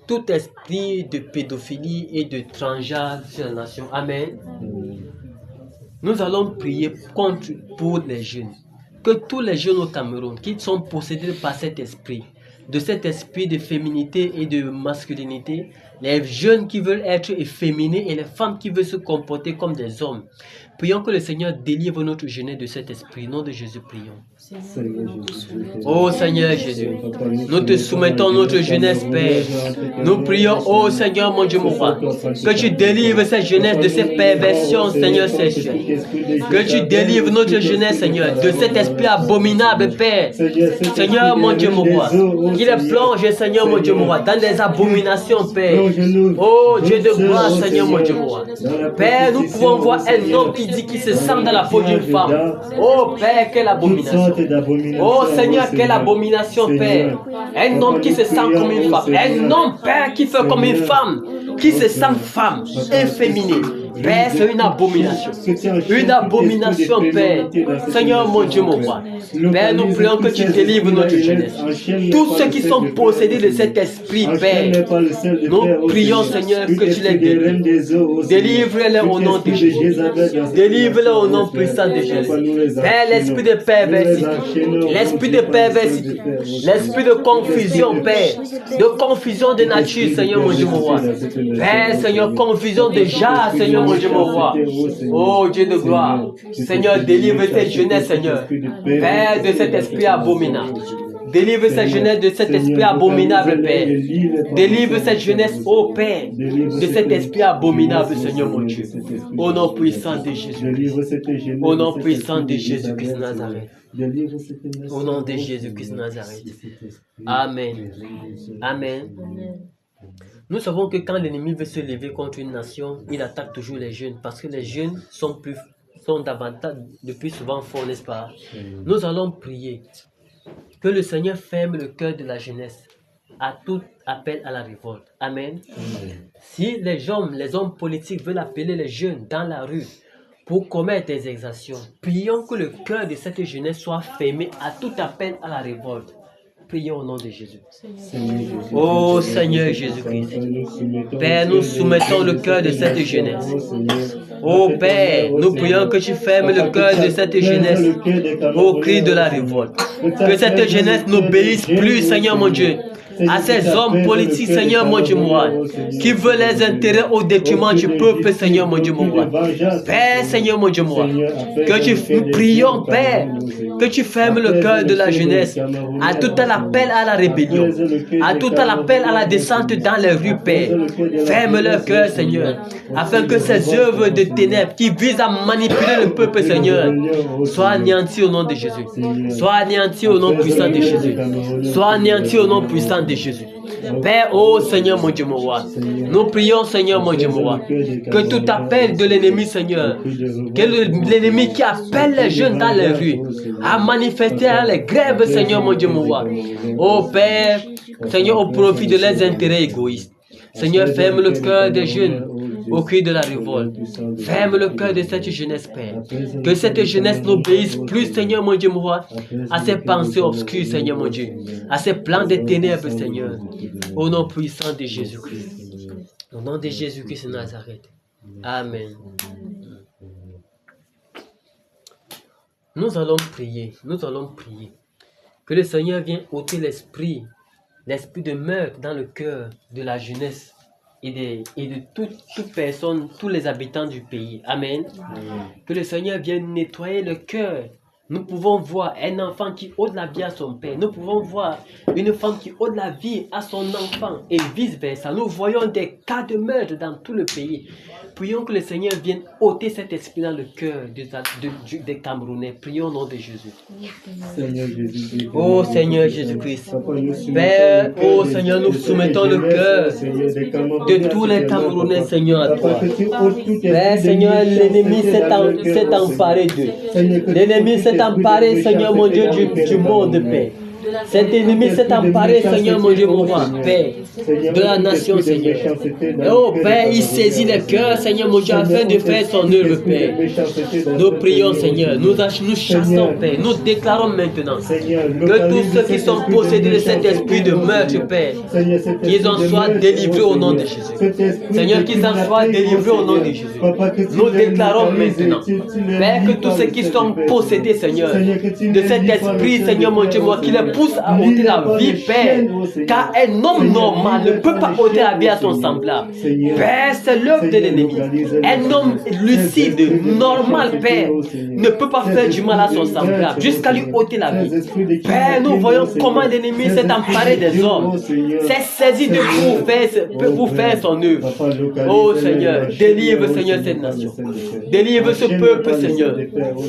tout esprit de pédophilie et de transgenre sur la nation. Amen. Nous allons prier pour les jeunes. Que tous les jeunes au Cameroun qui sont possédés par cet esprit, de cet esprit de féminité et de masculinité, les jeunes qui veulent être efféminés et les femmes qui veulent se comporter comme des hommes. Prions que le Seigneur délivre notre jeunesse de cet esprit. Au nom de Jésus, prions. Oh Seigneur Jésus, nous te soumettons notre jeunesse, Père. Nous prions, oh Seigneur mon Dieu, mon roi, que tu délivres cette jeunesse de ces perversions, Seigneur sexuelles. Que tu délivres notre jeunesse, Seigneur, de cet esprit abominable, Père. Seigneur mon Dieu, mon roi, qui les plonge, Seigneur mon Dieu, mon roi, dans des abominations, Père. Oh Dieu de gloire, Seigneur mon Dieu, mon roi. Père, nous pouvons voir un homme qui dit qu'il se sent dans la peau d'une femme. Oh Père, quelle abomination. Oh Seigneur, quelle abomination, Père. Un homme qui se sent comme une femme. Un homme, Père, qui fait comme une femme. Qui se sent femme, efféminée. Père, c'est une abomination. Une abomination, Père. Seigneur, mon Dieu, mon roi. Père, nous prions que tu délivres notre jeunesse. Tous ceux qui sont possédés de cet esprit, Père, nous prions, Seigneur, que tu les délivres. Délivre-les au nom de Jésus. Délivre-les au nom puissant de Jésus. Père, l'esprit de perversité, l'esprit de perversité, l'esprit de confusion, Père, de confusion de nature, Seigneur, mon Dieu, mon roi. Père, Seigneur, confusion de genre, Seigneur, mon Dieu, mon roi. Oh Dieu de gloire. Seigneur, délivre cette jeunesse, Seigneur. Père, de cet esprit abominable. Délivre cette jeunesse de cet esprit abominable, Père. Délivre cette jeunesse, ô Père, de cet esprit abominable, Seigneur mon Dieu. Au nom puissant de Jésus. Au nom puissant de Jésus-Christ Nazareth. Au nom de Jésus-Christ Nazareth. Amen. Amen. Nous savons que quand l'ennemi veut se lever contre une nation, il attaque toujours les jeunes parce que les jeunes sont davantage, le plus souvent forts, n'est-ce pas? Nous allons prier que le Seigneur ferme le cœur de la jeunesse à tout appel à la révolte. Amen. Si les hommes politiques veulent appeler les jeunes dans la rue pour commettre des exactions, prions que le cœur de cette jeunesse soit fermé à tout appel à la révolte. Prions au nom de Jésus. Oh Seigneur Jésus-Christ. Père, nous soumettons le cœur de cette jeunesse. Oh Père, nous prions que tu fermes le cœur de cette jeunesse au cri de la révolte. Que cette jeunesse n'obéisse plus, Seigneur mon Dieu, à ces hommes politiques, Seigneur mon Dieu, moi, qui veulent les intérêts au détriment du peuple, Seigneur mon Dieu, moi. Père, Seigneur mon Dieu, moi, nous prions, Père, que tu fermes le cœur de la jeunesse à tout l'appel à la rébellion, à tout l'appel à la descente dans les rues, Père. Ferme leur cœur, Seigneur, afin que ces œuvres de ténèbres qui visent à manipuler le peuple, Seigneur, soient anéanties au nom de Jésus. Soient anéanties au nom puissant de Jésus. Soient anéanties au nom puissant de Jésus. Père, oh Seigneur mon Dieu, mon roi, nous prions, Seigneur mon Dieu, mon roi, que tout appel de l'ennemi, Seigneur, que l'ennemi qui appelle les jeunes dans les rues à manifester à les grèves, Seigneur mon Dieu, mon roi, oh Père, Seigneur, au profit de leurs intérêts égoïstes. Seigneur, ferme le cœur des jeunes au cri de la révolte. Ferme le cœur de cette jeunesse, Père. Que cette jeunesse n'obéisse plus, Seigneur mon Dieu, mon roi, à ses pensées obscures, Seigneur mon Dieu, à ses plans de ténèbres, Seigneur. Au nom puissant de Jésus-Christ. Au nom de Jésus-Christ de Nazareth. Amen. Nous allons prier. Nous allons prier. Que le Seigneur vienne ôter l'esprit de meurtre dans le cœur de la jeunesse et de toute personne, tous les habitants du pays. Amen. Que le Seigneur vienne nettoyer le cœur. Nous pouvons voir un enfant qui ôte la vie à son père. Nous pouvons voir une femme qui ôte la vie à son enfant et vice-versa. Nous voyons des cas de meurtre dans tout le pays. Prions que le Seigneur vienne ôter cet esprit dans le cœur des Camerounais. Prions au nom de Jésus. Seigneur Jésus, oh Seigneur Jésus-Christ. Père, oh Seigneur, nous soumettons le cœur de tous les Camerounais, Seigneur, à toi. Père, Seigneur, l'ennemi s'est emparé d'eux. L'ennemi s'est emparé, Seigneur mon Dieu, du monde, Père. Cet ennemi s'est emparé, Seigneur mon Dieu, mon roi, Père, de la nation, Seigneur. Oh Père, il saisit les cœurs, Seigneur mon Dieu, afin de faire son œuvre, Père. Nous prions, Seigneur, nous chassons, Père, nous déclarons maintenant que tous ceux qui sont possédés de cet esprit de meurtre, Père, qu'ils en soient délivrés au nom de Jésus. Seigneur, qu'ils en soient délivrés au nom de Jésus. Nous déclarons maintenant, Père, que tous ceux qui sont possédés, Seigneur, de cet esprit, Seigneur mon Dieu, moi, qui les pousse à ôter la vie, Père, car un homme normal ne peut pas ôter la vie à son semblable. Père, c'est l'œuvre de l'ennemi. Un homme lucide, normal, Père, ne peut pas faire du mal à son semblable jusqu'à lui ôter la vie. Père, nous voyons comment l'ennemi s'est emparé des hommes, s'est saisi de pour faire son œuvre. Oh Seigneur, délivre, Seigneur, cette nation. Délivre ce peuple, Seigneur.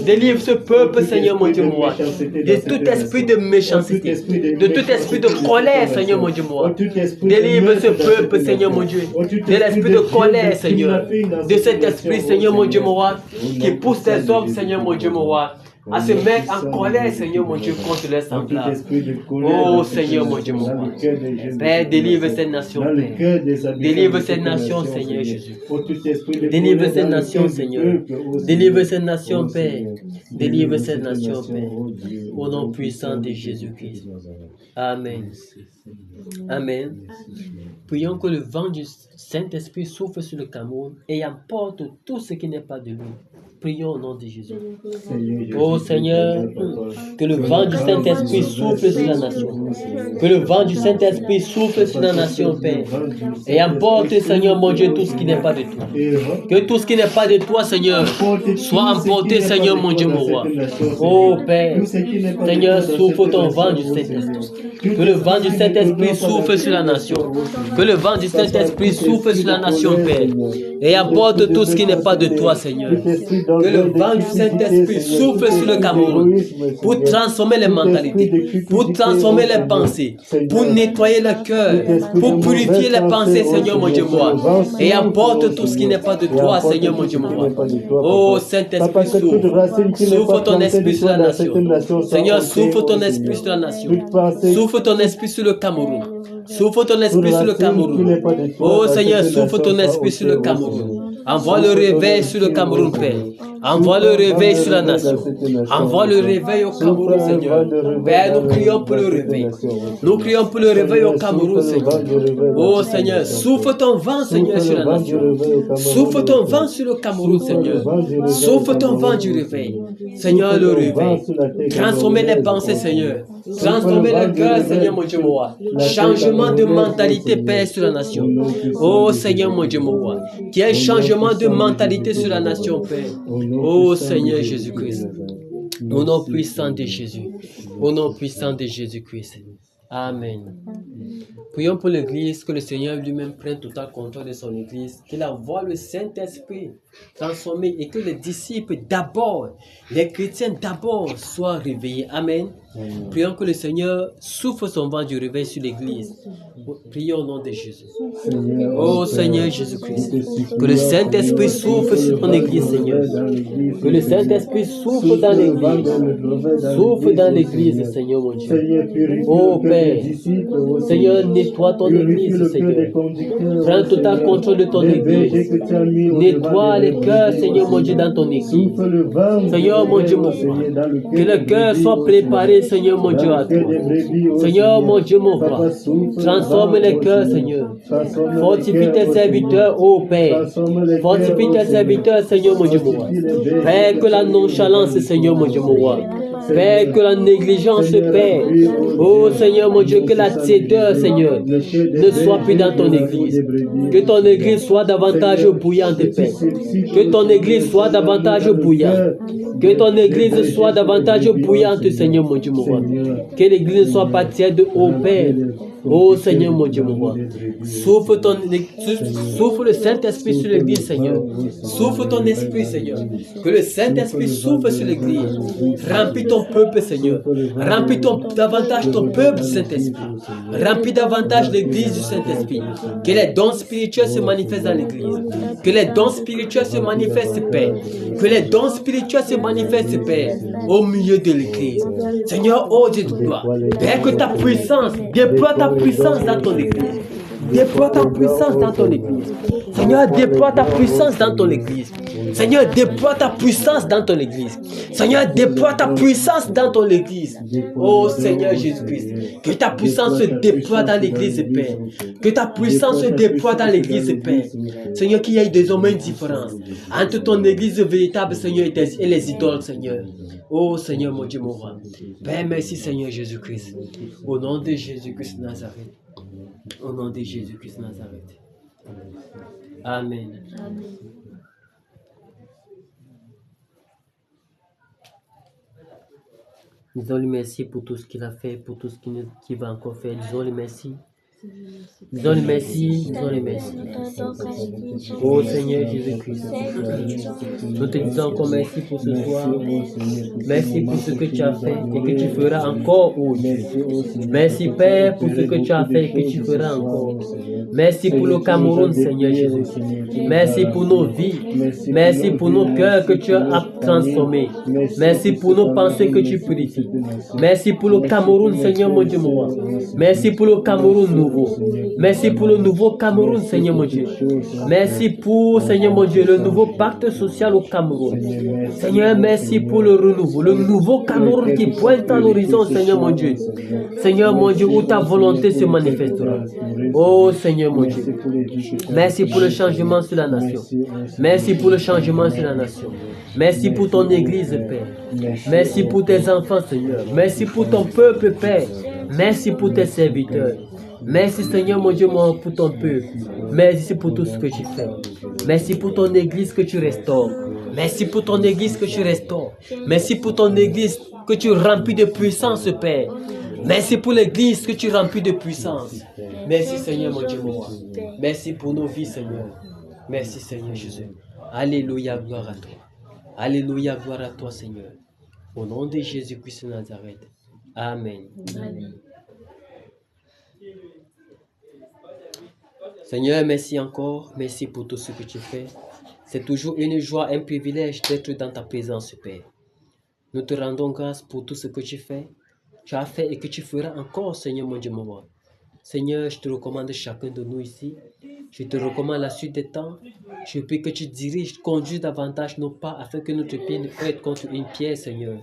Délivre ce peuple, Seigneur, mon Dieu, moi, de tout esprit de méchanceté, de tout esprit de colère, Seigneur mon Dieu, moi. Délivre ce peuple, Seigneur mon Dieu, de l'esprit de colère, Seigneur, de cet esprit, Seigneur mon Dieu, moi, qui pousse les hommes, Seigneur mon Dieu, moi, à se mettre en colère, Seigneur mon Dieu, contre les semblables. Oh Seigneur mon Dieu, mon roi. Père, délivre cette nation, Père. Délivre cette nation, Seigneur Jésus. Délivre cette nation, Seigneur. Délivre cette nation, Père. Délivre cette nation, Père. Au nom puissant de Jésus-Christ. Amen. Amen. Prions que le vent du Saint-Esprit souffle sur le Cameroun et emporte tout ce qui n'est pas de lui. Prions au nom de Jésus. Oh Seigneur, que le vent du Saint-Esprit souffle sur la nation. Que le vent du Saint-Esprit souffle sur la nation, Père. Et emporte, Seigneur mon Dieu, tout ce qui n'est pas de toi. Que tout ce qui n'est pas de toi, Seigneur, soit emporté, Seigneur mon Dieu, mon roi. Oh Père, Seigneur, souffle ton vent du Saint-Esprit. Que le vent du Saint-Esprit souffle sur la nation. Que le vent du Saint-Esprit souffle sur la nation, Père. Et apporte tout ce qui n'est pas de toi, Seigneur. Que le vent du Saint-Esprit souffle sur le Cameroun pour transformer les mentalités, pour transformer les pensées, pour nettoyer le cœur, pour purifier les pensées, Seigneur mon Dieu, moi. Et apporte tout ce qui n'est pas de toi, Seigneur mon Dieu, moi. Oh Saint-Esprit, souffle ton esprit sur la nation. Seigneur, souffle ton esprit sur la nation. Souffle ton esprit sur le Cameroun. Souffle ton esprit sur le Cameroun. Oh Seigneur, souffle ton esprit sur le Cameroun. Envoie le réveil sur le Cameroun, Père. Envoie le réveil sur la nation. Envoie le réveil au Cameroun, Seigneur. Père, nous crions pour le réveil. Nous crions pour le réveil au Cameroun, Seigneur. Oh Seigneur, souffle ton vent, Seigneur, sur la nation. Souffle ton vent sur le Cameroun, Seigneur. Souffle ton vent du réveil. Seigneur, le réveil. Transformer les pensées, Seigneur. Transformer le cœur, Seigneur, mon Dieu, mon roi. Changement de mentalité, Père, sur la nation. Oh, Seigneur, mon Dieu, mon roi. Qu'il y ait un changement de mentalité sur la nation, Père. Oh, Seigneur Jésus-Christ. Au nom puissant de Jésus. Au nom puissant de Jésus-Christ. Amen. Prions pour l'Église, que le Seigneur lui-même prenne total contrôle de son Église, qu'il envoie le Saint-Esprit transformé et que les disciples d'abord, les chrétiens d'abord soient réveillés. Amen. Prions que le Seigneur souffle son vent du réveil sur l'Église. Prions au nom de Jésus. Oh Seigneur Jésus-Christ, que le Saint-Esprit souffle sur ton Église, Seigneur. Que le Saint-Esprit souffle dans l'Église. Souffle dans l'Église, Seigneur mon Dieu. Oh Père, Seigneur, nettoie ton Église, Seigneur. Prends total contrôle de ton Église. Nettoie les cœurs, Seigneur mon Dieu, dans ton Église. Seigneur mon Dieu, mon roi. Que le cœur soit préparé, Seigneur mon Dieu, à toi. Seigneur mon Dieu, mon roi. Transforme les cœurs, Seigneur. Fortifie tes serviteurs, ô Père. Fortifie tes serviteurs, Seigneur mon Dieu, mon roi. Père, que la nonchalance, Seigneur mon Dieu, mon roi. Père, que la négligence, Père. Oh Seigneur mon Dieu, que la tiédeur, Seigneur, ne soit plus dans ton Église. Que ton Église soit davantage bouillante, Père. Que ton Église soit davantage bouillante. Que ton Église soit davantage bouillante, Seigneur mon Dieu, mon roi. Que l'Église ne soit pas tiède, ô Père. Oh Seigneur mon Dieu, mon roi. Souffle le Saint-Esprit sur l'Église, Seigneur. Souffle ton esprit, Seigneur. Que le Saint-Esprit souffle sur l'Église. Remplis ton peuple, Seigneur. Remplis davantage ton peuple, Saint-Esprit. Remplis davantage l'Église du Saint-Esprit. Que les dons spirituels se manifestent dans l'Église. Que les dons spirituels se manifestent, Père. Que les dons spirituels se manifestent, Père, au milieu de l'Église. Seigneur, oh Dieu de gloire. Père, que ta puissance, déploie ta puissance dans ton Église. Déploie ta puissance dans ton Église. Seigneur, déploie ta puissance dans ton Église. Seigneur, déploie ta puissance dans ton Église. Seigneur, déploie ta puissance dans ton Église. Oh Seigneur Jésus-Christ, que ta puissance se déploie dans l'Église, Père. Que ta puissance se déploie dans l'Église, Père. Seigneur, qu'il y ait désormais une différence entre ton Église véritable, Seigneur, et les idoles, Seigneur. Oh Seigneur, mon Dieu, mon roi. Père, merci Seigneur Jésus-Christ. Au nom de Jésus-Christ Nazareth. Au nom de Jésus-Christ Nazareth. Amen. Amen. Disons-lui merci pour tout ce qu'il a fait, pour tout ce qu'il va encore faire. Disons-lui merci. Disons-lui merci, disons-lui merci. Oh Seigneur Jésus-Christ, nous te disons encore merci pour ce soir. Merci pour ce que tu as fait et que tu feras encore aujourd'hui. Merci Père pour ce que tu as fait et que tu feras encore. Merci pour le Cameroun, Seigneur Jésus. Merci pour nos vies. Merci pour nos cœurs que tu as transformés. Merci pour nos pensées que tu purifies. Merci pour le Cameroun, Seigneur mon Dieu, mon roi. Merci pour le Cameroun nouveau. Merci pour le nouveau Cameroun, Seigneur mon Dieu. Merci pour, Seigneur mon Dieu, le nouveau pacte social au Cameroun. Seigneur, merci pour le renouveau, le nouveau Cameroun qui pointe à l'horizon, Seigneur mon Dieu. Seigneur mon Dieu, où ta volonté se manifestera. Oh Seigneur mon Dieu. Merci pour le changement sur la nation. Merci pour le changement sur la nation. Merci pour ton Église, Père. Merci pour tes enfants, Seigneur. Merci pour ton peuple, Père. Merci pour tes serviteurs. Merci Seigneur mon Dieu pour ton peuple. Merci pour tout ce que tu fais. Merci pour ton Église que tu restaures. Merci pour ton Église que tu restaures. Merci pour ton Église que tu remplis de puissance, Père. Merci pour l'Église que tu remplis de puissance. Merci Seigneur mon Dieu mon roi. Merci pour nos vies Seigneur. Merci Seigneur Jésus. Alléluia, gloire à toi. Alléluia, gloire à toi Seigneur. Au nom de Jésus-Christ de Nazareth. Amen. Amen. Seigneur, merci encore. Merci pour tout ce que tu fais. C'est toujours une joie, un privilège d'être dans ta présence, Père. Nous te rendons grâce pour tout ce que tu fais. Tu as fait et que tu feras encore, Seigneur mon Dieu, mon roi. Seigneur, je te recommande chacun de nous ici. Je te recommande la suite des temps. Je prie que tu diriges, conduis davantage nos pas afin que notre pied ne peut être contre une pierre, Seigneur.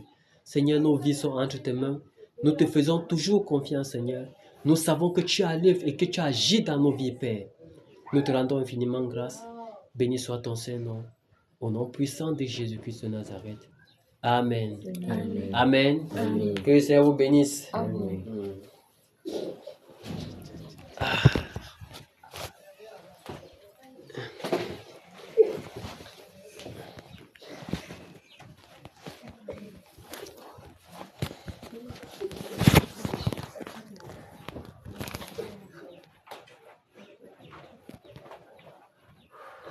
Seigneur, nos vies sont entre tes mains. Nous te faisons toujours confiance, Seigneur. Nous savons que tu as l'œuvre et que tu agis dans nos vies, Père. Nous te rendons infiniment grâce. Béni soit ton Saint-Nom. Au nom puissant de Jésus-Christ de Nazareth. Amen. Amen. Amen. Amen. Que le Seigneur vous bénisse. Amen. Mm.